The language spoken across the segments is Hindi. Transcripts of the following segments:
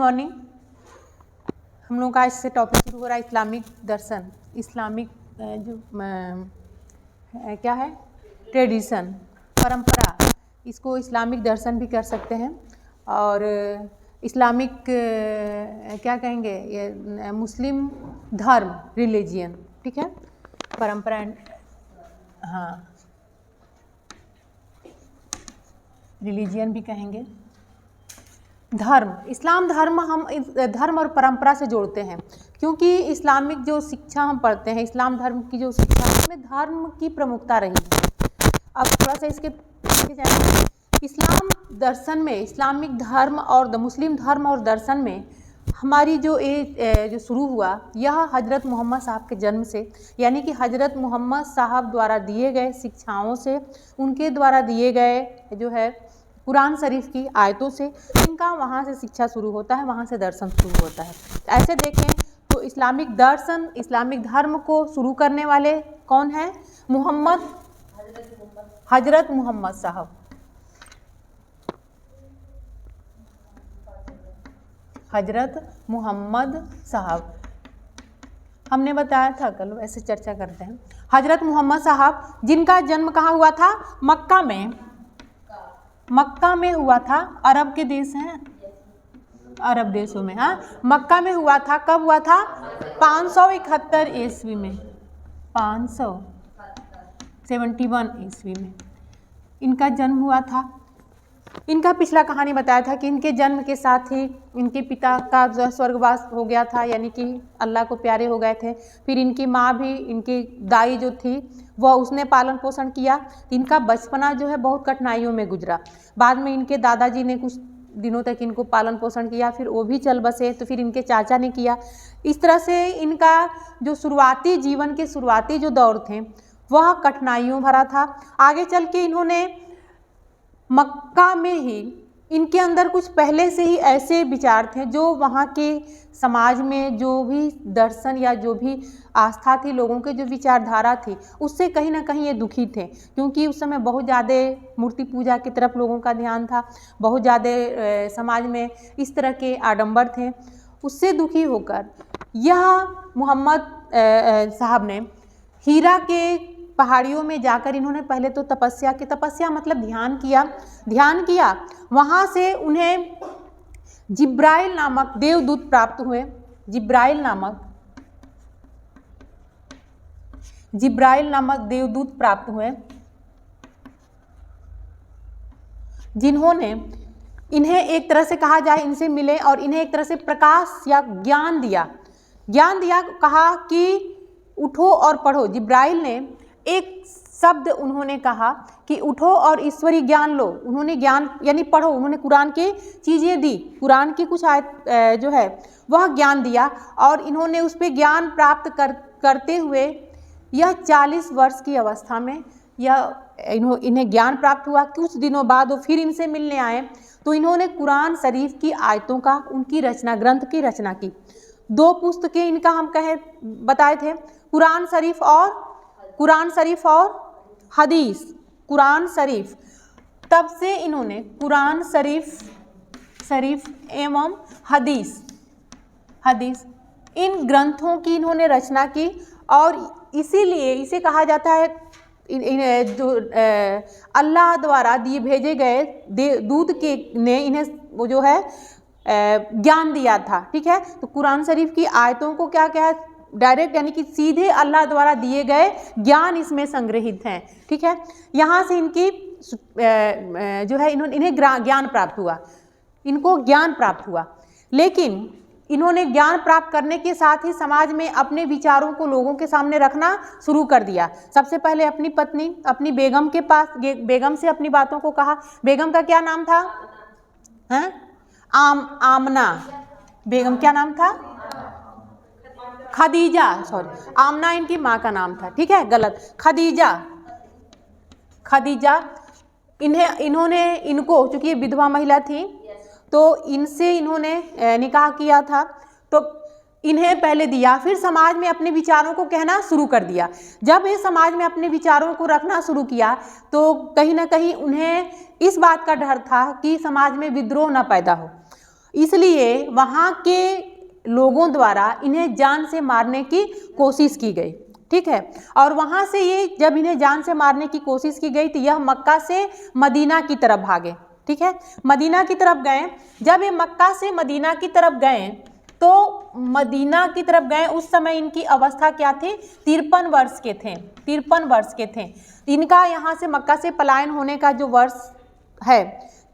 मॉर्निंग। हम लोग का इससे टॉपिक शुरू हो रहा है इस्लामिक दर्शन, इस्लामिक क्या है, ट्रेडिशन, परंपरा। इसको इस्लामिक दर्शन भी कर सकते हैं और इस्लामिक क्या कहेंगे, ये मुस्लिम धर्म, रिलीजियन, ठीक है, परंपरा। हाँ, रिलीजियन भी कहेंगे। धर्म, इस्लाम धर्म हम धर्म और परंपरा से जोड़ते हैं, क्योंकि इस्लामिक जो शिक्षा हम पढ़ते हैं, इस्लाम धर्म की जो शिक्षा है उसमें धर्म की प्रमुखता रही है। अब थोड़ा सा इसके पीछे जाएंगे। इस्लाम दर्शन में, इस्लामिक धर्म और मुस्लिम धर्म और दर्शन में हमारी जो शुरू हुआ, यह हजरत मोहम्मद साहब के जन्म से, यानी कि हजरत मोहम्मद साहब द्वारा दिए गए शिक्षाओं से, उनके द्वारा दिए गए जो है कुरान शरीफ की आयतों से, इनका वहाँ से शिक्षा शुरू होता है, वहाँ से दर्शन शुरू होता है। ऐसे देखें तो इस्लामिक दर्शन, इस्लामिक धर्म को शुरू करने वाले कौन हैं? हजरत मोहम्मद साहब। हजरत मोहम्मद साहब हमने बताया था, कल ऐसे चर्चा करते हैं। हजरत मोहम्मद साहब जिनका जन्म कहाँ हुआ था? मक्का में। मक्का में हुआ था, अरब के देश हैं, अरब देशों में। हाँ, मक्का में हुआ था। कब हुआ था? 571 ईस्वी में, 571 ईस्वी में इनका जन्म हुआ था। इनका पिछला कहानी बताया था कि इनके जन्म के साथ ही इनके पिता का जो स्वर्गवास हो गया था, यानी कि अल्लाह को प्यारे हो गए थे। फिर इनकी माँ भी, इनकी दाई जो थी वह, उसने पालन पोषण किया। इनका बचपना जो है बहुत कठिनाइयों में गुजरा। बाद में इनके दादाजी ने कुछ दिनों तक इनको पालन पोषण किया, फिर वो भी चल बसे, तो फिर इनके चाचा ने किया। इस तरह से इनका जो शुरुआती जीवन के शुरुआती जो दौर थे वह कठिनाइयों भरा था। आगे चल के इन्होंने मक्का में ही, इनके अंदर कुछ पहले से ही ऐसे विचार थे जो वहाँ के समाज में जो भी दर्शन या जो भी आस्था थी, लोगों के जो विचारधारा थी, उससे कहीं ना कहीं ये दुखी थे, क्योंकि उस समय बहुत ज़्यादा मूर्ति पूजा की तरफ लोगों का ध्यान था, बहुत ज़्यादा समाज में इस तरह के आडंबर थे। उससे दुखी होकर यह मोहम्मद साहब ने हीरा के पहाड़ियों में जाकर इन्होंने पहले तो तपस्या की, तपस्या मतलब ध्यान किया। वहाँ से उन्हें जिब्राइल नामक देवदूत प्राप्त हुए। जिब्राइल नामक देवदूत प्राप्त हुए, जिन्होंने इन्हें एक तरह से कहा जाए, इनसे मिले और इन्हें एक तरह से प्रकाश या ज्ञान दिया। कहा कि उठो और पढ़ो। जिब्राइल ने एक शब्द उन्होंने कहा कि उठो और ईश्वरी ज्ञान लो। उन्होंने ज्ञान यानी पढ़ो, उन्होंने कुरान की चीज़ें दी, कुरान की कुछ आयत जो है वह ज्ञान दिया, और इन्होंने उस पर ज्ञान प्राप्त करते हुए यह 40 वर्ष की अवस्था में इन्हें ज्ञान प्राप्त हुआ। कुछ दिनों बाद वो फिर इनसे मिलने आए, तो इन्होंने कुरान शरीफ की आयतों का, उनकी रचना, ग्रंथ की रचना की। 2 पुस्तकें इनका हम बताए थे, कुरान शरीफ और हदीस। कुरान शरीफ, तब से इन्होंने कुरान शरीफ एवं हदीस इन ग्रंथों की इन्होंने रचना की, और इसीलिए इसे कहा जाता है जो अल्लाह द्वारा दिए भेजे गए दूत ने इन्हें वो जो है ज्ञान दिया था। ठीक है, तो कुरान शरीफ की आयतों को क्या है, डायरेक्ट यानी कि सीधे अल्लाह द्वारा दिए गए ज्ञान इसमें संग्रहित हैं। ठीक है, यहाँ से इनकी जो है इन्हें ज्ञान प्राप्त हुआ, इनको ज्ञान प्राप्त हुआ। लेकिन इन्होंने ज्ञान प्राप्त करने के साथ ही समाज में अपने विचारों को लोगों के सामने रखना शुरू कर दिया। सबसे पहले अपनी पत्नी, अपनी बेगम के पास, बेगम से अपनी बातों को कहा। बेगम का क्या नाम था? आमना। बेगम क्या नाम था? खदीजा, सॉरी, आमना इनकी माँ का नाम था। ठीक है, गलत, खदीजा। इनको चूंकि ये विधवा महिला थी, तो इनसे इन्होंने निकाह किया था, तो इन्हें पहले दिया, फिर समाज में अपने विचारों को कहना शुरू कर दिया। जब ये समाज में अपने विचारों को रखना शुरू किया, तो कहीं ना कहीं उन्हें इस बात का डर था कि समाज में विद्रोह न पैदा हो। इसलिए वहाँ के लोगों द्वारा इन्हें जान से मारने की कोशिश की गई, ठीक है। और वहाँ से ये जब इन्हें जान से मारने की कोशिश की गई तो यह मक्का से मदीना की तरफ भागे, ठीक है, मदीना की तरफ गए। जब ये मक्का से मदीना की तरफ गए तो मदीना की तरफ गए, उस समय इनकी अवस्था क्या थी, 53 वर्ष के थे, 53 वर्ष के थे। इनका यहाँ से मक्का से पलायन होने का जो वर्ष है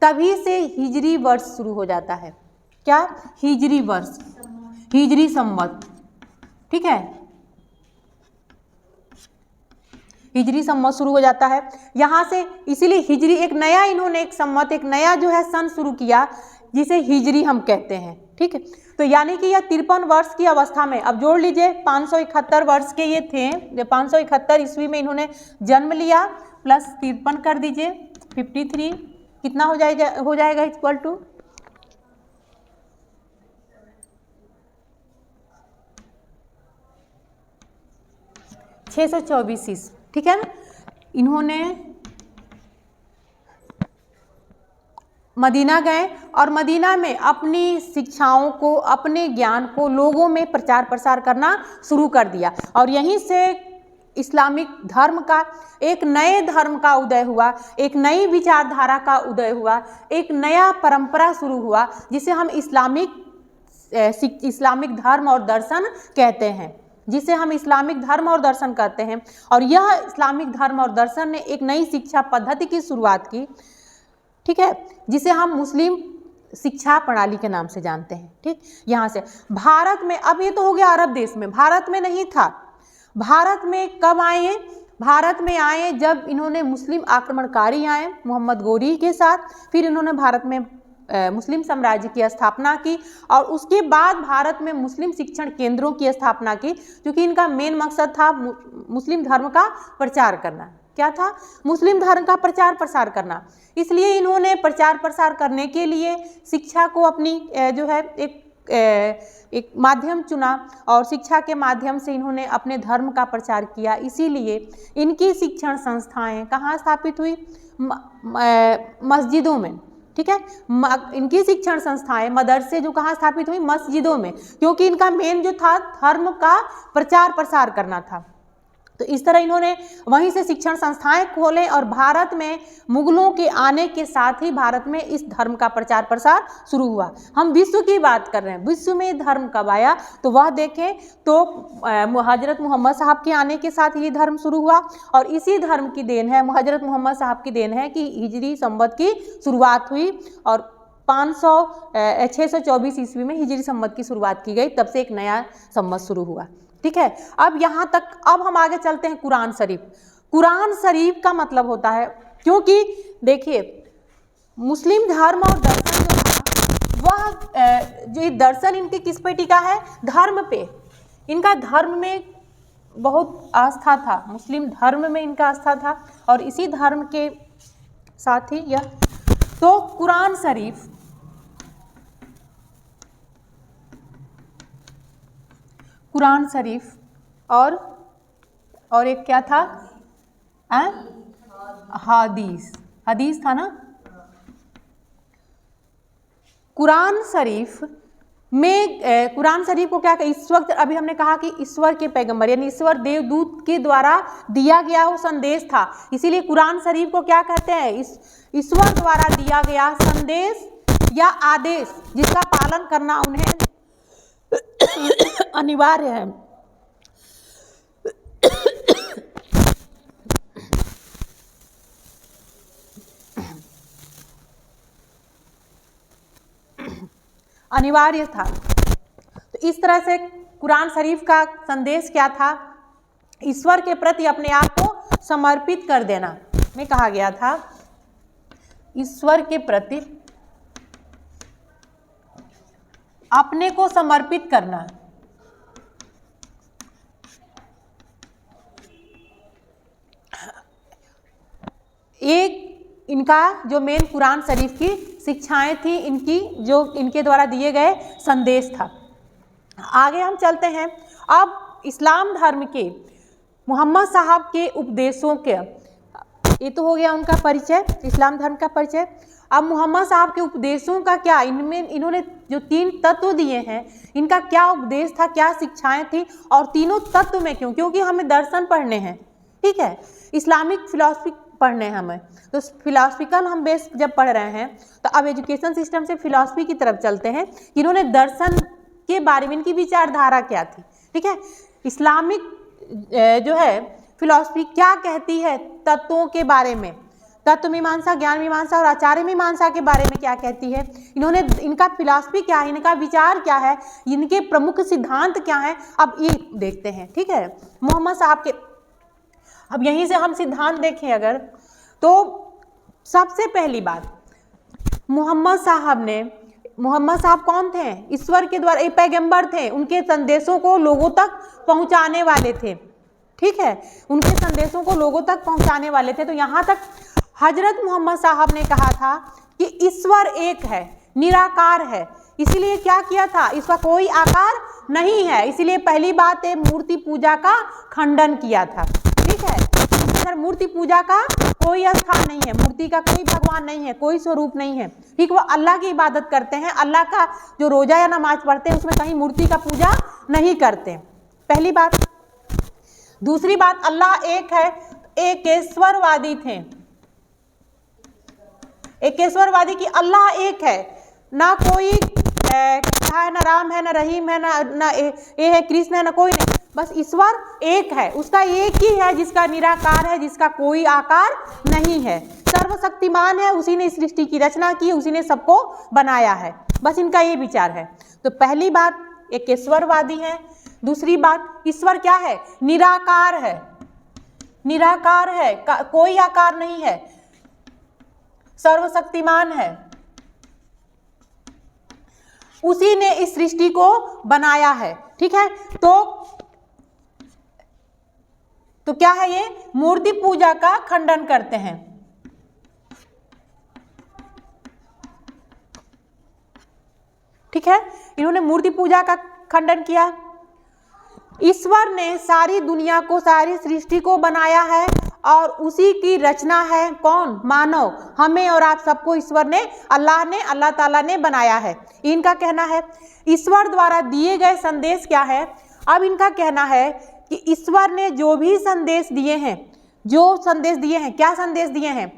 तभी से हिजरी वर्ष शुरू हो जाता है। क्या? हिजरी वर्ष, हिजरी संवत, ठीक है, हिजरी संवत शुरू हो जाता है यहाँ से। इसीलिए हिजरी एक नया, इन्होंने एक संवत, एक नया जो है सन शुरू किया जिसे हिजरी हम कहते हैं, ठीक है। तो यानी कि यह 53 वर्ष की अवस्था में, अब जोड़ लीजिए 571 वर्ष के ये थे, जब 571 ईस्वी में इन्होंने जन्म लिया, प्लस 53 कर दीजिए 53, कितना हो जाएगा इक्वल टू 624 ईस्वी, ठीक है ना। इन्होंने मदीना गए और मदीना में अपनी शिक्षाओं को, अपने ज्ञान को लोगों में प्रचार प्रसार करना शुरू कर दिया और यहीं से इस्लामिक धर्म का, एक नए धर्म का उदय हुआ, एक नई विचारधारा का उदय हुआ, एक नया परंपरा शुरू हुआ जिसे हम इस्लामिक धर्म और दर्शन कहते हैं, जिसे हम इस्लामिक धर्म और दर्शन कहते हैं। और यह इस्लामिक धर्म और दर्शन ने एक नई शिक्षा पद्धति की शुरुआत की, ठीक है, जिसे हम मुस्लिम शिक्षा प्रणाली के नाम से जानते हैं, ठीक। यहाँ से भारत में, अब ये तो हो गया अरब देश में, भारत में नहीं था। भारत में कब आए? भारत में आए जब इन्होंने मुस्लिम आक्रमणकारी आए मोहम्मद गोरी के साथ, फिर इन्होंने भारत में मुस्लिम साम्राज्य की स्थापना की और उसके बाद भारत में मुस्लिम शिक्षण केंद्रों की स्थापना की, क्योंकि इनका मेन मकसद था मुस्लिम धर्म का प्रचार करना। क्या था? मुस्लिम धर्म का प्रचार प्रसार करना। इसलिए इन्होंने प्रचार प्रसार करने के लिए शिक्षा को अपनी जो है एक माध्यम चुना और शिक्षा के माध्यम से इन्होंने अपने धर्म का प्रचार किया। इसीलिए इनकी शिक्षण संस्थाएं कहाँ स्थापित हुई? मस्जिदों में, ठीक है। इनकी शिक्षण संस्थाएं, मदरसे जो कहाँ स्थापित हुई? मस्जिदों में, क्योंकि इनका मेन जो था धर्म का प्रचार प्रसार करना था। तो इस तरह इन्होंने वहीं से शिक्षण संस्थाएं खोले और भारत में मुगलों के आने के साथ ही भारत में इस धर्म का प्रचार प्रसार शुरू हुआ। हम विश्व की बात कर रहे हैं, विश्व में धर्म कब आया तो वह देखें तो हजरत मोहम्मद साहब के आने के साथ ये धर्म शुरू हुआ और इसी धर्म की देन है, हजरत मोहम्मद साहब की देन है कि हिजरी संवत की शुरुआत हुई और 624 ईस्वी में हिजरी संवत की शुरुआत की गई, तब से एक नया संवत शुरू हुआ, ठीक है। अब यहाँ तक, अब हम आगे चलते हैं कुरान शरीफ। कुरान शरीफ का मतलब होता है, क्योंकि देखिए मुस्लिम धर्म और दर्शन जो था वह जो दर्शन इनके किस पे टिका है? धर्म पे। इनका धर्म में बहुत आस्था था, मुस्लिम धर्म में इनका आस्था था और इसी धर्म के साथ ही यह, तो कुरान शरीफ, कुरान शरीफ और एक क्या था? हदीस, हदीस था ना। कुरान शरीफ में कुरान शरीफ को क्या कहते? इस वक्त अभी हमने कहा कि ईश्वर के पैगंबर यानी ईश्वर देवदूत के द्वारा दिया गया वो संदेश था, इसीलिए कुरान शरीफ को क्या कहते हैं? ईश्वर द्वारा दिया गया संदेश या आदेश जिसका पालन करना उन्हें अनिवार्य है। अनिवार्य था। तो इस तरह से कुरान शरीफ का संदेश क्या था? ईश्वर के प्रति अपने आप को समर्पित कर देना में कहा गया था। ईश्वर के प्रति अपने को समर्पित करना। एक इनका जो मेन कुरान शरीफ की शिक्षाएं थी, इनकी जो इनके द्वारा दिए गए संदेश था। आगे हम चलते हैं। अब इस्लाम धर्म के मोहम्मद साहब के उपदेशों के ये तो हो गया उनका परिचय, इस्लाम धर्म का परिचय। अब मोहम्मद साहब के उपदेशों का क्या, इनमें इन्होंने जो 3 तत्व दिए हैं, इनका क्या उपदेश था, क्या शिक्षाएं थी, और तीनों तत्व में क्यों, क्योंकि हमें दर्शन पढ़ने हैं, ठीक है, इस्लामिक फिलॉसफी पढ़ने हैं हमें। तो फिलॉसफिकल हम बेस जब पढ़ रहे हैं, तो अब एजुकेशन सिस्टम से फिलॉसफी की तरफ चलते हैं कि इन्होंने दर्शन के बारे में, इनकी विचारधारा क्या थी, ठीक है। इस्लामिक जो है फिलॉसफी क्या कहती है तत्वों के बारे में, तत्व मीमांसा, ज्ञान मीमांसा और आचार्य मीमांसा के बारे में क्या कहती है, इन्होंने, इनका फिलॉसफी क्या है, इनका विचार क्या है, इनके प्रमुख सिद्धांत क्या हैं, अब ये देखते हैं, ठीक है। मोहम्मद साहब के, अब यहीं से हम सिद्धांत देखें अगर, तो सबसे पहली बात, मोहम्मद साहब कौन थे, ईश्वर के द्वारा, एक पैगंबर थे, उनके संदेशों को लोगों तक पहुंचाने वाले थे, ठीक है, उनके संदेशों को लोगों तक पहुंचाने वाले थे। तो यहाँ तक हजरत मोहम्मद साहब ने कहा था कि ईश्वर एक है, निराकार है, इसीलिए क्या किया था, इसका कोई आकार नहीं है, इसीलिए पहली बात है मूर्ति पूजा का खंडन किया था, ठीक है। अगर मूर्ति पूजा का कोई स्थान नहीं है, मूर्ति का कोई भगवान नहीं है, कोई स्वरूप नहीं है, ठीक, वो अल्लाह की इबादत करते हैं, अल्लाह का जो रोजा या नमाज पढ़ते हैं उसमें कहीं मूर्ति का पूजा नहीं करते, पहली बात। दूसरी बात, अल्लाह एक है, एकेश्वरवादी थे, एकेश्वरवादी की अल्लाह एक है, ना कोई है, ना राम है, ना रहीम है, ना ये है कृष्ण है, ना कोई नहीं, बस ईश्वर एक है, उसका एक ही है जिसका निराकार है, जिसका कोई आकार नहीं है, सर्वशक्तिमान है, उसी ने सृष्टि की रचना की, उसी ने सबको बनाया है, बस इनका ये विचार है। तो पहली बात एकेश्वरवादी है। दूसरी बात, ईश्वर क्या है, निराकार है, निराकार है, कोई आकार नहीं है, सर्वशक्तिमान है, उसी ने इस सृष्टि को बनाया है, ठीक है। तो क्या है, ये मूर्ति पूजा का खंडन करते हैं, ठीक है, इन्होंने मूर्ति पूजा का खंडन किया। ईश्वर ने सारी दुनिया को, सारी सृष्टि को बनाया है और उसी की रचना है कौन, मानव, हमें और आप सबको ईश्वर ने, अल्लाह ताला ने बनाया है। इनका कहना है ईश्वर द्वारा दिए गए संदेश क्या है, अब इनका कहना है कि ईश्वर ने जो भी संदेश दिए हैं, क्या संदेश दिए हैं,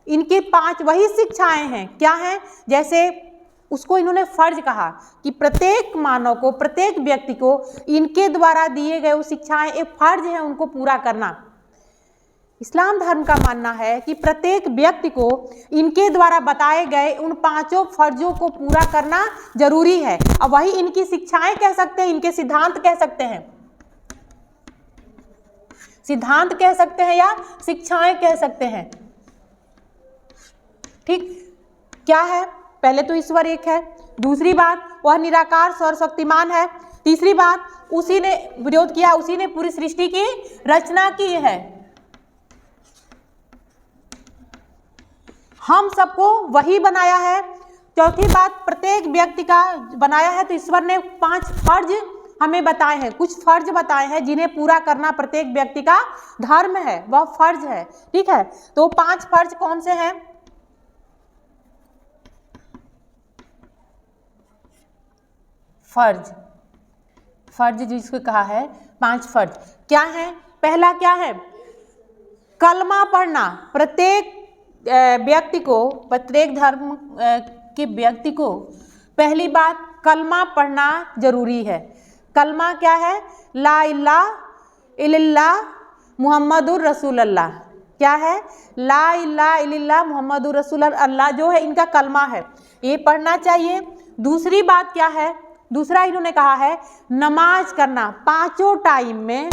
इनके 5 वही शिक्षाएं हैं, क्या हैं, जैसे उसको इन्होंने फर्ज कहा कि प्रत्येक मानव को, प्रत्येक व्यक्ति को इनके द्वारा दिए गए वो शिक्षाएं एक फर्ज है उनको पूरा करना। इस्लाम धर्म का मानना है कि प्रत्येक व्यक्ति को इनके द्वारा बताए गए उन 5 फर्जों को पूरा करना जरूरी है, और वही इनकी शिक्षाएं कह सकते हैं, इनके सिद्धांत कह सकते हैं, सिद्धांत कह सकते हैं या शिक्षाएं कह सकते हैं, ठीक। क्या है, पहले तो ईश्वर एक है, दूसरी बात वह निराकार सर्वशक्तिमान है, तीसरी बात उसी ने विरोध किया, उसी ने पूरी सृष्टि की रचना की है, हम सबको वही बनाया है, चौथी बात प्रत्येक व्यक्ति का बनाया है, तो ईश्वर ने 5 फर्ज हमें बताए हैं, कुछ फर्ज बताए हैं जिन्हें पूरा करना प्रत्येक व्यक्ति का धर्म है, वह फर्ज है, ठीक है। तो 5 फर्ज कौन से हैं, फर्ज जिसको कहा है 5 फर्ज क्या है, पहला क्या है, कलमा पढ़ना, प्रत्येक व्यक्ति को, प्रत्येक धर्म के व्यक्ति को पहली बात कलमा पढ़ना जरूरी है। कलमा क्या है, ला इलाहा इल्लल्लाह मुहम्मदुर रसूलुल्लाह, क्या है, ला इलाहा इल्लल्लाह मुहम्मदुर रसूलुल्लाह जो है इनका कलमा है, ये पढ़ना चाहिए। दूसरी बात क्या है, दूसरा इन्होंने कहा है नमाज करना, 5 टाइम में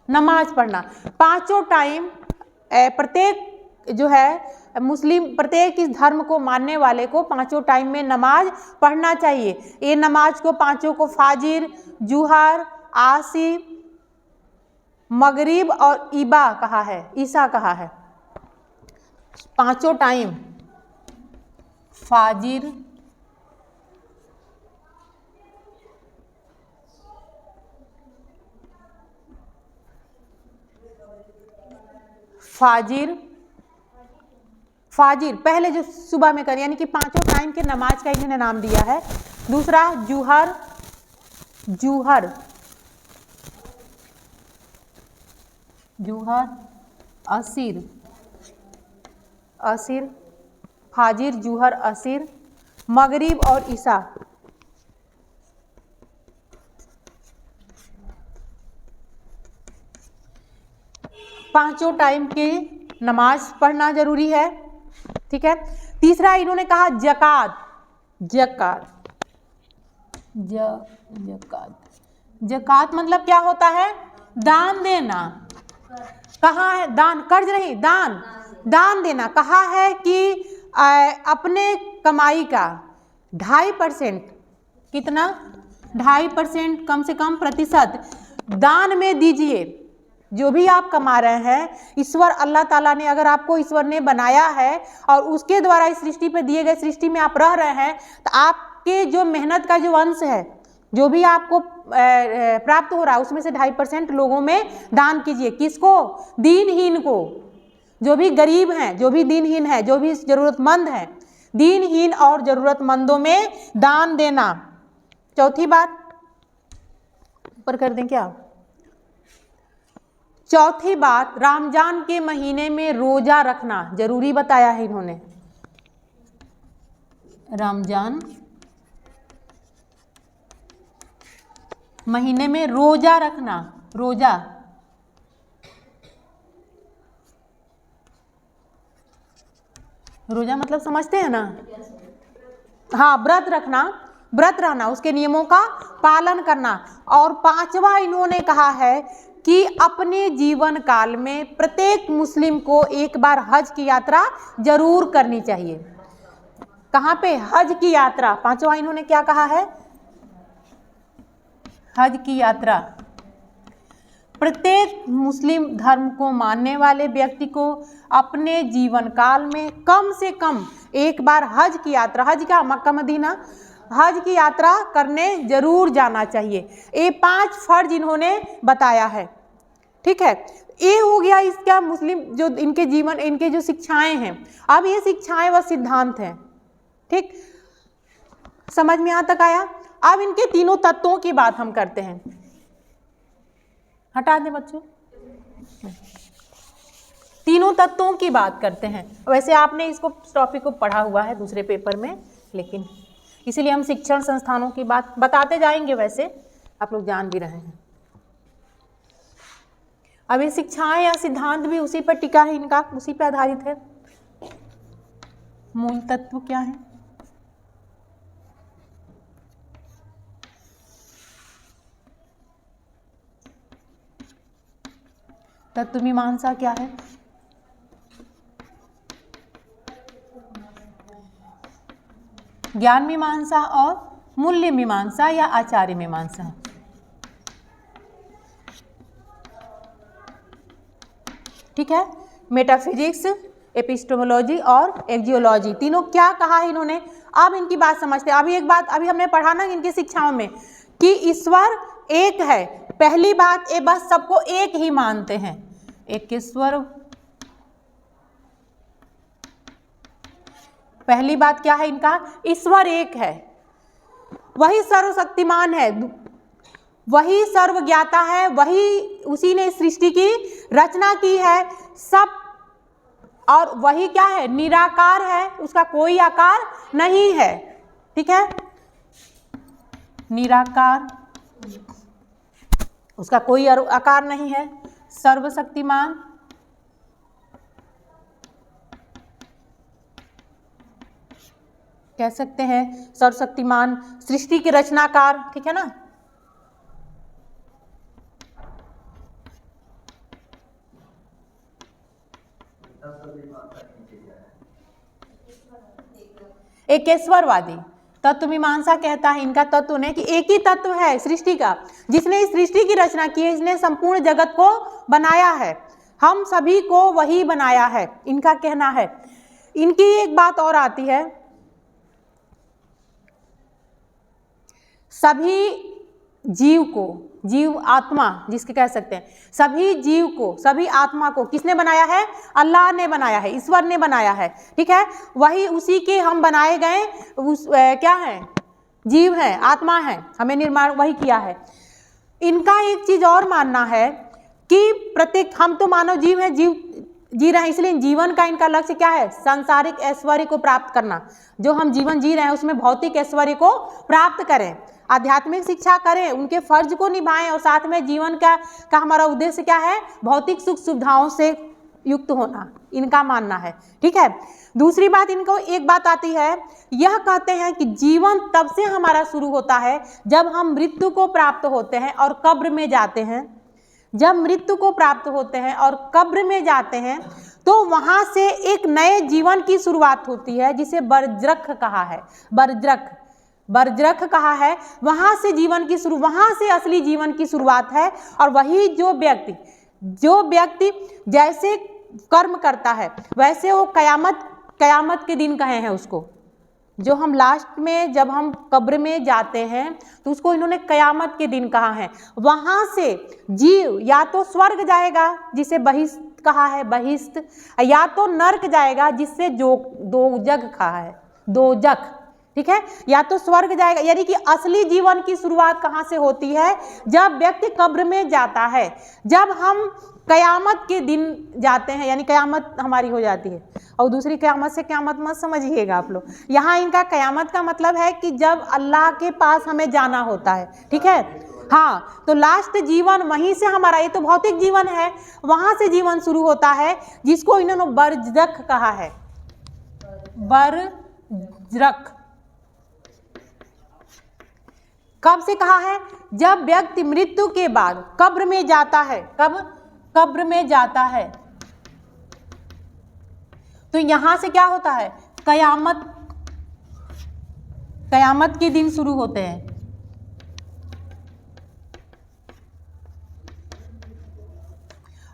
नमाज पढ़ना, 5 टाइम, प्रत्येक जो है मुस्लिम, प्रत्येक इस धर्म को मानने वाले को 5 टाइम में नमाज पढ़ना चाहिए। ये नमाज को 5 को फाजिर, जुहर, आसी, मगरिब और ईबा कहा है, ईसा कहा है, 5 टाइम फाजिर, फाजिर, फाजिर पहले जो सुबह में करें, यानी कि पांचों टाइम के नमाज का इन्होंने नाम दिया है। दूसरा जुहर, जुहर, जुहर, असीर, असीर, फाजिर, जुहर, असीर, मगरिब और ईशा। पांचों टाइम के नमाज पढ़ना जरूरी है, ठीक है। तीसरा इन्होंने कहा जकात, जकात, जकात, जकात मतलब क्या होता है? दान देना। कहा है? दान, कर्ज नहीं, दान, दान देना। कहा है कि अपने कमाई का 2.5%, कितना? 2.5% कम से कम प्रतिशत दान में दीजिए। जो भी आप कमा रहे हैं, ईश्वर अल्लाह ताला ने, अगर आपको ईश्वर ने बनाया है और उसके द्वारा इस सृष्टि पे दिए गए सृष्टि में आप रह रहे हैं, तो आपके जो मेहनत का जो अंश है, जो भी आपको प्राप्त हो रहा है, उसमें से 2.5% लोगों में दान कीजिए। किसको? दीनहीन को। जो भी गरीब हैं, जो भी दीनहीन है, जो भी जरूरतमंद है, दीनहीन और जरूरतमंदों में दान देना। चौथी बात ऊपर कर दें क्या? चौथी बात, रमजान के महीने में रोजा रखना जरूरी बताया है इन्होंने। रमजान महीने में रोजा रखना, रोजा, रोजा मतलब समझते हैं ना? हाँ, व्रत रखना, व्रत रहना, उसके नियमों का पालन करना। और पांचवा इन्होंने कहा है कि अपने जीवन काल में प्रत्येक मुस्लिम को एक बार हज की यात्रा जरूर करनी चाहिए। कहाँ पे? हज की यात्रा। पांचवा इन्होंने क्या कहा है? हज की यात्रा। प्रत्येक मुस्लिम धर्म को मानने वाले व्यक्ति को अपने जीवन काल में कम से कम एक बार हज की यात्रा, हज का मक्का मदीना, हज की यात्रा करने जरूर जाना चाहिए। ये 5 फर्ज इन्होंने बताया है, ठीक है। ये हो गया इसका मुस्लिम जो इनके जीवन, इनके जो शिक्षाएं हैं। अब ये शिक्षाएं व सिद्धांत हैं, ठीक, समझ में यहाँ तक आया? अब इनके तीनों तत्वों की बात हम करते हैं। हटा दें बच्चों, तीनों तत्वों की बात करते हैं। वैसे आपने इसको टॉपिक को पढ़ा हुआ है दूसरे पेपर में, लेकिन इसीलिए हम शिक्षण संस्थानों की बात बताते जाएंगे। वैसे आप लोग जान भी रहे हैं। अब ये शिक्षाएं या सिद्धांत भी उसी पर टिका है, इनका उसी पर आधारित है। मूल तत्व क्या है? तत्व मीमांसा क्या है? ज्ञान मीमांसा और मूल्य मीमांसा या आचार्य मीमांसा। ठीक है, मेटाफिजिक्स, एपिस्टेमोलॉजी और एक्जियोलॉजी, तीनों क्या कहा है इन्होंने। अब इनकी बात समझते हैं। अभी एक बात अभी हमने पढ़ा ना इनकी शिक्षाओं में कि ईश्वर एक है। पहली बात, ये बस सबको एक ही मानते हैं, एक ईश्वर। पहली बात क्या है इनका? ईश्वर एक है, वही सर्वशक्तिमान है, वही सर्वज्ञाता है, वही उसी ने सृष्टि की रचना की है सब। और वही क्या है? निराकार है, उसका कोई आकार नहीं है। ठीक है, निराकार, उसका कोई आकार नहीं है। सर्वशक्तिमान, कह सकते हैं सर्वशक्तिमान, सृष्टि के रचनाकार। ठीक है ना। एकेश्वरवादी तत्व मीमांसा कहता है इनका तत्व ने कि एक ही तत्व है सृष्टि का, जिसने इस सृष्टि की रचना की है, इसने संपूर्ण जगत को बनाया है, हम सभी को वही बनाया है, इनका कहना है। इनकी एक बात और आती है, सभी जीव को, जीव आत्मा जिसके कह सकते हैं, सभी जीव को, सभी आत्मा को किसने बनाया है? अल्लाह ने बनाया है, ईश्वर ने बनाया है। ठीक है, वही उसी के हम बनाए गए क्या है? जीव हैं, आत्मा है, हमें निर्माण वही किया है। इनका एक चीज और मानना है कि प्रत्येक, हम तो मानव जीव हैं, जीव जी रहे हैं, इसलिए जीवन का इनका लक्ष्य क्या है? सांसारिक ऐश्वर्य को प्राप्त करना। जो हम जीवन जी रहे हैं उसमें भौतिक ऐश्वर्य को प्राप्त करें, आध्यात्मिक शिक्षा करें, उनके फर्ज को निभाएं, और साथ में जीवन का हमारा उद्देश्य क्या है? भौतिक सुख सुविधाओं से युक्त होना, इनका मानना है। ठीक है, दूसरी बात इनको एक बात आती है, यह कहते हैं कि जीवन तब से हमारा शुरू होता है जब हम मृत्यु को प्राप्त होते हैं और कब्र में जाते हैं। जब मृत्यु को प्राप्त होते हैं और कब्र में जाते हैं तो वहां से एक नए जीवन की शुरुआत होती है, जिसे बरजरख कहा है, बरजरख कहा है। वहां से जीवन की शुरू, वहां से असली जीवन की शुरुआत है। और वही जो व्यक्ति जैसे कर्म करता है वैसे वो कयामत के दिन कहे हैं उसको, जो हम लास्ट में जब हम कब्र में जाते हैं तो उसको इन्होंने कयामत के दिन कहा है। वहां से जीव या तो स्वर्ग जाएगा जिसे बहिष्ठ कहा है, बहिष्ठ, या तो नर्क जाएगा जिससे दोजख कहा है, दोजख। ठीक है, या तो स्वर्ग जाएगा, यानी कि असली जीवन की शुरुआत कहाँ से होती है? जब व्यक्ति कब्र में जाता है, जब हम कयामत के दिन जाते हैं, यानी कयामत हमारी हो जाती है। और दूसरी कयामत से कयामत मत समझिएगा आप लोग, यहाँ इनका कयामत का मतलब है कि जब अल्लाह के पास हमें जाना होता है। ठीक है, हाँ, तो लास्ट जीवन वहीं से हमारा, ये तो भौतिक जीवन है, वहां से जीवन शुरू होता है, जिसको इन्होंने बरजरख कहा है, बरजरख। कब से कहा है? जब व्यक्ति मृत्यु के बाद कब्र में जाता है। कब? कब्र में जाता है। तो यहां से क्या होता है? कयामत के दिन शुरू होते हैं।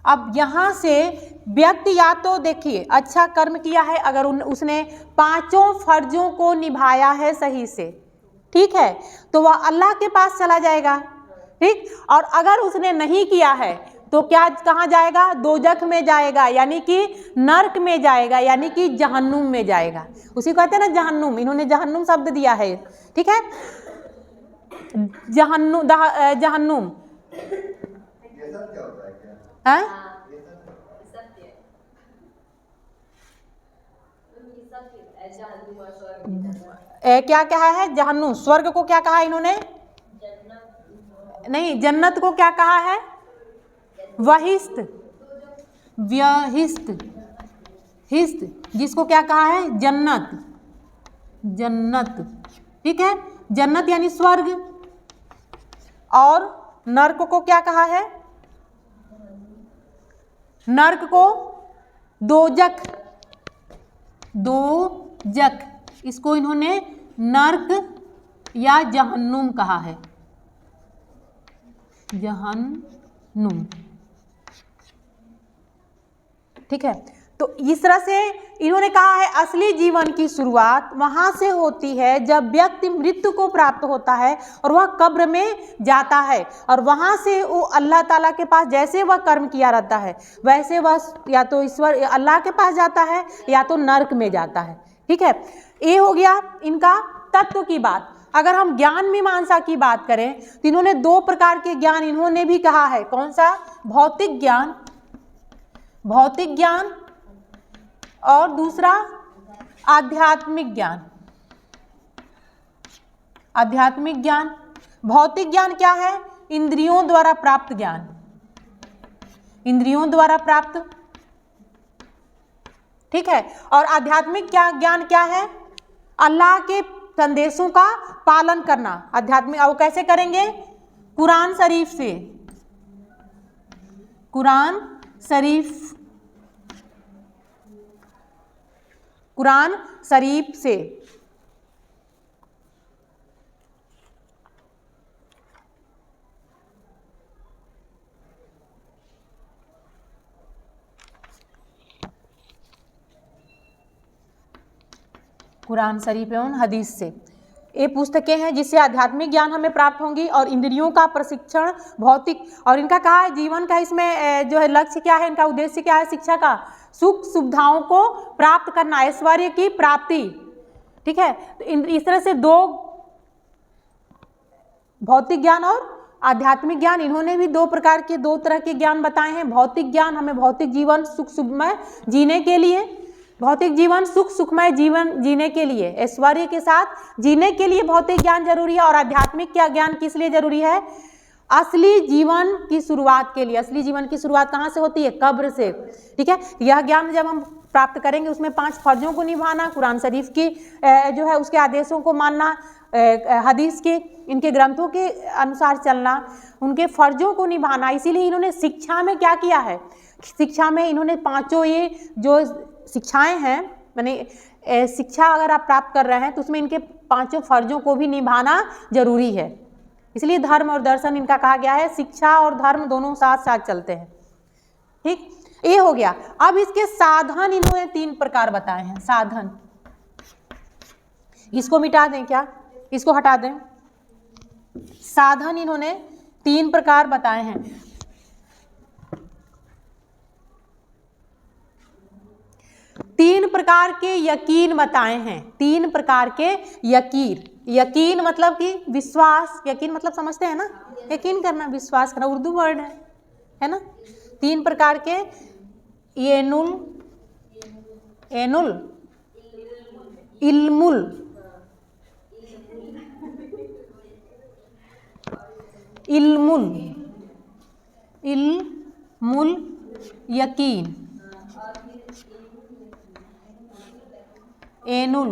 अब यहां से व्यक्ति या तो देखिए अच्छा कर्म किया है, अगर उसने पांचों फर्जों को निभाया है सही से, ठीक है, तो वह अल्लाह के पास चला जाएगा। ठीक, और अगर उसने नहीं किया है तो क्या, कहाँ जाएगा? दोजख में जाएगा, यानी कि नर्क में जाएगा, यानी कि जहन्नुम में जाएगा। उसी को कहते हैं ना जहन्नुम, इन्होंने जहन्नुम शब्द दिया है। ठीक है, जहन्नुम है? क्या कहा है? जहन्नुम। स्वर्ग को क्या कहा इन्होंने? नहीं, जन्नत को क्या कहा है? वहिष्ठ, व्यहिष्ठ, हिष्ठ, जिसको क्या कहा है? जन्नत, जन्नत। ठीक है, जन्नत यानी स्वर्ग। और नर्क को क्या कहा है? नर्क को दोजख, दोजख, इसको इन्होंने नर्क या जहन्नुम कहा है, जहन्नुम। ठीक है, तो इस तरह से इन्होंने कहा है असली जीवन की शुरुआत वहां से होती है जब व्यक्ति मृत्यु को प्राप्त होता है और वह कब्र में जाता है, और वहां से वो अल्लाह ताला के पास जैसे वह कर्म किया रहता है वैसे वह या तो ईश्वर अल्लाह के पास जाता है या तो नर्क में जाता है। ठीक है, ये हो गया इनका तत्व की बात। अगर हम ज्ञान मीमांसा की बात करें तो इन्होंने दो प्रकार के ज्ञान इन्होंने भी कहा है। कौन सा? भौतिक ज्ञान, भौतिक ज्ञान, और दूसरा आध्यात्मिक ज्ञान, आध्यात्मिक ज्ञान। भौतिक ज्ञान क्या है? इंद्रियों द्वारा प्राप्त ज्ञान, इंद्रियों द्वारा प्राप्त। ठीक है, और आध्यात्मिक ज्ञान क्या है? अल्लाह के संदेशों का पालन करना। आध्यात्मिक और कैसे करेंगे? कुरान शरीफ से, कुरान शरीफ, कुरान शरीफ से। कुरान शरीफ एवं हदीस से। ये पुस्तकें हैं जिससे आध्यात्मिक ज्ञान हमें प्राप्त होंगी और इंद्रियों का प्रशिक्षण भौतिक, और इनका कहा है जीवन का इसमें जो है लक्ष्य क्या है, इनका उद्देश्य क्या है, शिक्षा का सुख सुविधाओं को प्राप्त करना, ऐश्वर्य की प्राप्ति। ठीक है, तो इस तरह से दो, भौतिक ज्ञान और आध्यात्मिक ज्ञान, इन्होंने भी दो तरह के ज्ञान बताए हैं। भौतिक ज्ञान हमें भौतिक जीवन सुखमय जीने के लिए, भौतिक जीवन सुखमय जीवन जीने के लिए, ऐश्वर्य के साथ जीने के लिए भौतिक ज्ञान जरूरी है। और आध्यात्मिक क्या ज्ञान किस लिए जरूरी है? असली जीवन की शुरुआत के लिए। असली जीवन की शुरुआत कहाँ से होती है? कब्र से। ठीक है, यह ज्ञान जब हम प्राप्त करेंगे उसमें 5 फर्जों को निभाना, कुरान शरीफ की जो है उसके आदेशों को मानना, हदीस के इनके ग्रंथों के अनुसार चलना, उनके फर्जों को निभाना। इसीलिए इन्होंने शिक्षा में क्या किया है? शिक्षा में इन्होंने 5 ये जो शिक्षाएं हैं, माने शिक्षा अगर आप प्राप्त कर रहे हैं तो उसमें इनके 5 फर्जों को भी निभाना जरूरी है। इसलिए धर्म और दर्शन इनका कहा गया है, शिक्षा और धर्म दोनों साथ साथ चलते हैं। ठीक, ये हो गया। अब इसके साधन इन्होंने 3 प्रकार बताए हैं। साधन, इसको मिटा दें क्या, इसको हटा दें। साधन इन्होंने 3 प्रकार बताए हैं। 3 प्रकार के यकीन बताए हैं। 3 प्रकार के यकीन। यकीन मतलब कि विश्वास, यकीन मतलब समझते हैं ना, यकीन करना, विश्वास करना, उर्दू वर्ड है ना। 3 प्रकार के एनुल, इल्मुल, इल्मुल यकीन, एनुल,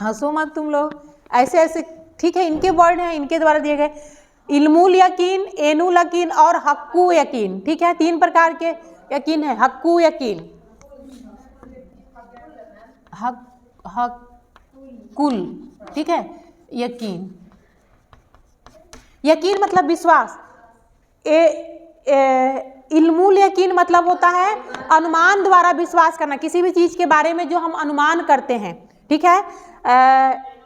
हंसो मत तुम लोग, ऐसे ऐसे ठीक है, इनके वर्ड हैं, इनके द्वारा दिए गए। इल्मुल यकीन, एनुल यकीन और हक्कु यकीन। ठीक है, 3 प्रकार के यकीन है। हक्कु यकीन, हक्कुल, ठीक है, यकीन। यकीन मतलब विश्वास। इल्मुल यकीन मतलब होता है अनुमान द्वारा विश्वास करना, किसी भी चीज के बारे में जो हम अनुमान करते हैं। ठीक है,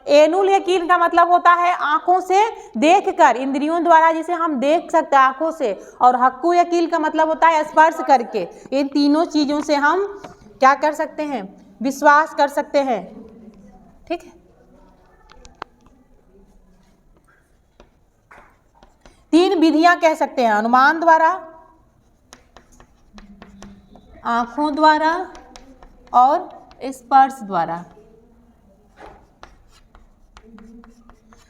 एनुल यकीन का मतलब होता है आंखों से देखकर, इंद्रियों द्वारा जिसे हम देख सकते हैं आंखों से। और हक्कु यकीन का मतलब होता है स्पर्श करके। इन तीनों चीजों से हम क्या कर सकते हैं? विश्वास कर सकते हैं। ठीक है, 3 विधियां कह सकते हैं, अनुमान द्वारा, आंखों द्वारा और स्पर्श द्वारा।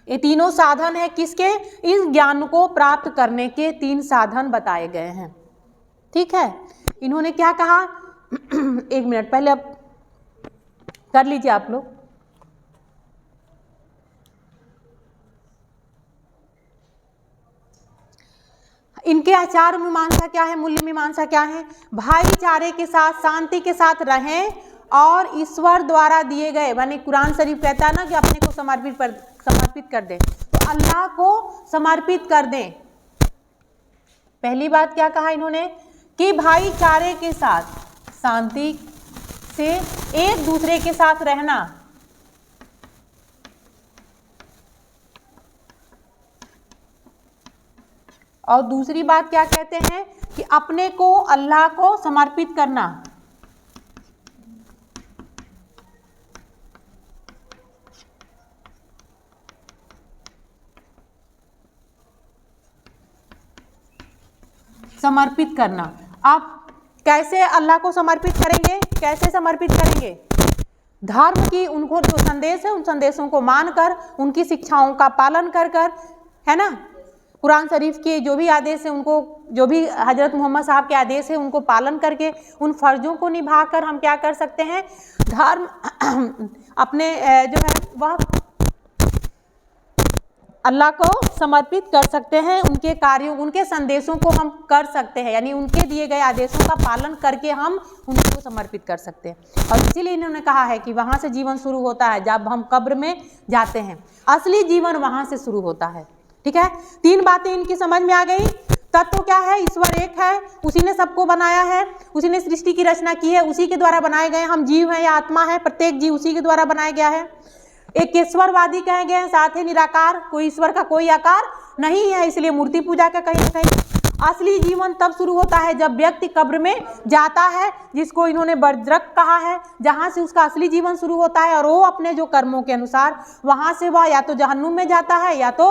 ये तीनों साधन है किसके? इस ज्ञान को प्राप्त करने के 3 साधन बताए गए हैं। ठीक है, इन्होंने क्या कहा? 1 मिनट पहले अब कर लीजिए आप लोग। इनके आचार मीमांसा क्या है, मूल्य मीमांसा क्या है? भाईचारे के साथ, शांति के साथ रहें और ईश्वर द्वारा दिए गए, माने कुरान शरीफ कहता है ना कि अपने को समर्पित कर दें, तो अल्लाह को समर्पित कर दें। पहली बात क्या कहा इन्होंने? कि भाईचारे के साथ, शांति से एक दूसरे के साथ रहना। और दूसरी बात क्या कहते हैं? कि अपने को अल्लाह को समर्पित करना। समर्पित करना। आप कैसे अल्लाह को समर्पित करेंगे? कैसे समर्पित करेंगे? धर्म की उनको जो संदेश है उन संदेशों को मानकर, उनकी शिक्षाओं का पालन कर कर, है ना, कुरान शरीफ के जो भी आदेश है उनको, जो भी हजरत मोहम्मद साहब के आदेश है उनको पालन करके, उन फर्जों को निभाकर हम क्या कर सकते हैं? धर्म अपने जो है वह अल्लाह को समर्पित कर सकते हैं। उनके कार्यों, उनके संदेशों को हम कर सकते हैं, यानी उनके दिए गए आदेशों का पालन करके हम उनको समर्पित कर सकते हैं। और इसीलिए इन्होंने कहा है कि वहाँ से जीवन शुरू होता है, जब हम कब्र में जाते हैं, असली जीवन वहाँ से शुरू होता है। ठीक है, 3 बातें इनकी समझ में आ गई। तत्व क्या है? ईश्वर एक है, उसी ने सबको बनाया है, उसी ने सृष्टि की रचना की है, उसी के द्वारा बनाए गए हम जीव हैं या आत्मा है, प्रत्येक जीव उसी के द्वारा बनाया गया है। एक ईश्वरवादी कहे गए हैं, साथ ही निराकार, कोई ईश्वर का कोई आकार नहीं है, इसलिए मूर्ति पूजा का कहीं ना कहीं। असली जीवन तब शुरू होता है जब व्यक्ति कब्र में जाता है, जिसको इन्होंने बर्ज़ख कहा है, जहाँ से उसका असली जीवन शुरू होता है, और वो अपने जो कर्मों के अनुसार वहाँ से वह या तो जहन्नुम में जाता है या तो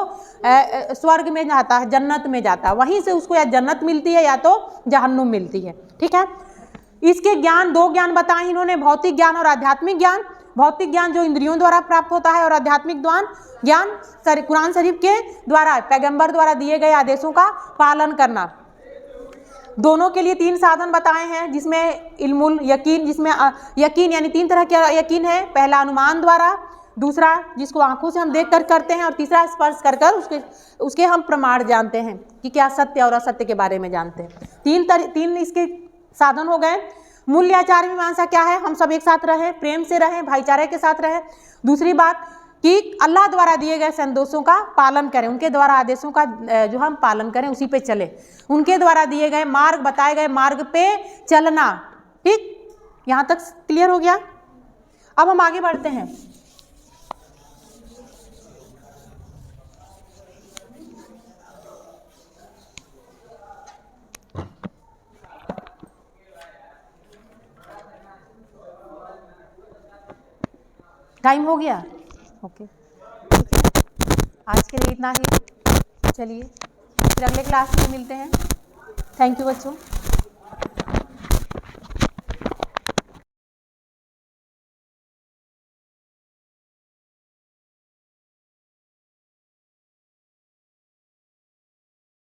स्वर्ग में जाता है, जन्नत में जाता है। वहीं से उसको या जन्नत मिलती है या तो जहन्नुम मिलती है। ठीक है, इसके ज्ञान, दो ज्ञान बताए इन्होंने, भौतिक ज्ञान और आध्यात्मिक ज्ञान। भौतिक ज्ञान जो इंद्रियों द्वारा प्राप्त होता है, और आध्यात्मिक ज्ञान कुरान शरीफ के द्वारा, पैगंबर द्वारा दिए गए आदेशों का पालन करना। दोनों के लिए 3 साधन बताए हैं, जिसमें इल्मुल यकीन, जिसमें यकीन यानी 3 तरह के यकीन है। पहला अनुमान द्वारा, दूसरा जिसको आंखों से हम देख कर करते हैं, और तीसरा स्पर्श कर कर उसके हम प्रमाण जानते हैं कि क्या सत्य और असत्य के बारे में जानते हैं। 3 इसके साधन हो गए। मूल्य आचार मीमांसा क्या है? हम सब एक साथ रहें, प्रेम से रहें, भाईचारे के साथ रहें। दूसरी बात कि अल्लाह द्वारा दिए गए संदेशों का पालन करें, उनके द्वारा आदेशों का जो हम पालन करें, उसी पे चले, उनके द्वारा दिए गए मार्ग, बताए गए मार्ग पे चलना। ठीक, यहाँ तक क्लियर हो गया? अब हम आगे बढ़ते हैं। टाइम हो गया? ओके, आज के लिए इतना ही। चलिए फिर अगले क्लास में मिलते हैं। थैंक यू बच्चों।